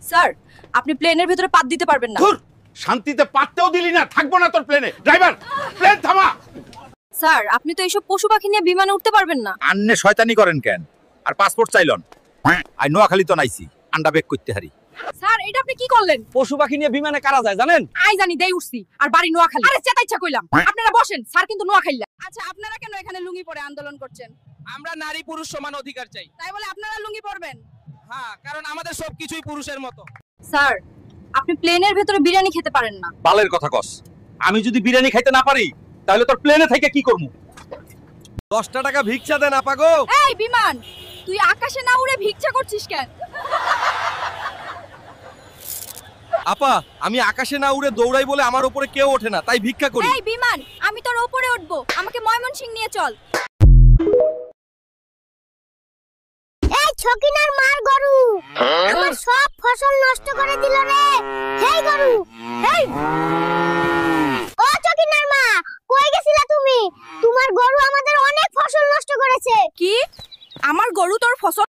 Sir আপনি প্লেনের ভিতরে পাত দিতে পারবেন না। ধুর, শান্তিতে পাততেও দিলি না, থাকবো না তোর প্লেনে। ড্রাইভার, প্লেন থামা। স্যার আপনি তো এইসব পশু পাখি নিয়ে বিমানে উঠতে পারবেন না। আন্নে শয়তানি করেন কেন? আর পাসপোর্ট চাইলন? আই নোয়াখালী তো নাইছি, আন্ডা বেক করতে হারি। স্যার এটা আপনি কি করলেন? পশু পাখি নিয়ে বিমানে কারা যায় জানেন? আই জানি দেই উঠছি আর বাড়ি নোয়াখালী। আরে চেতা ইচ্ছা কইলাম। আপনারা বসেন, স্যার কিন্তু নোয়াখালী। আচ্ছা আপনারা কেন এখানে লুঙ্গি পরে আন্দোলন করছেন? আমরা নারী পুরুষ সমান অধিকার চাই। তাই বলে আপনারা লুঙ্গি পরবেন? হ্যাঁ, কারণ আমাদের সবকিছুই পুরুষের মতো। স্যার আপনি প্লেনের ভিতরে বিরিয়ানি খেতে পারেন না। বালের কথা কস। আমি যদি বিরিয়ানি খাইতে না পারি তাহলে তোর প্লেনে থেকে কি করব? 10টা টাকা ভিক্ষা দেন আপা গো। এই বিমান, তুই আকাশে না উড়ে ভিক্ষা করছিস কেন? আপা, আমি আকাশে না উড়ে দৌড়াই বলে আমার উপরে কেউ ওঠে না, তাই ভিক্ষা করি। এই বিমান, আমি তোর উপরে উঠবো, আমাকে ময়মনসিংহ নিয়ে চল। এই ছকিনার মার গরু আমার সব ফসল নষ্ট করে দিল রে। হেই গরু, হেই ও ছকিনার মা, কই গেছিলা তুমি? তোমার গরু আমাদের অনেক ফসল নষ্ট করেছে। কি? আমার গরু তোর ফসল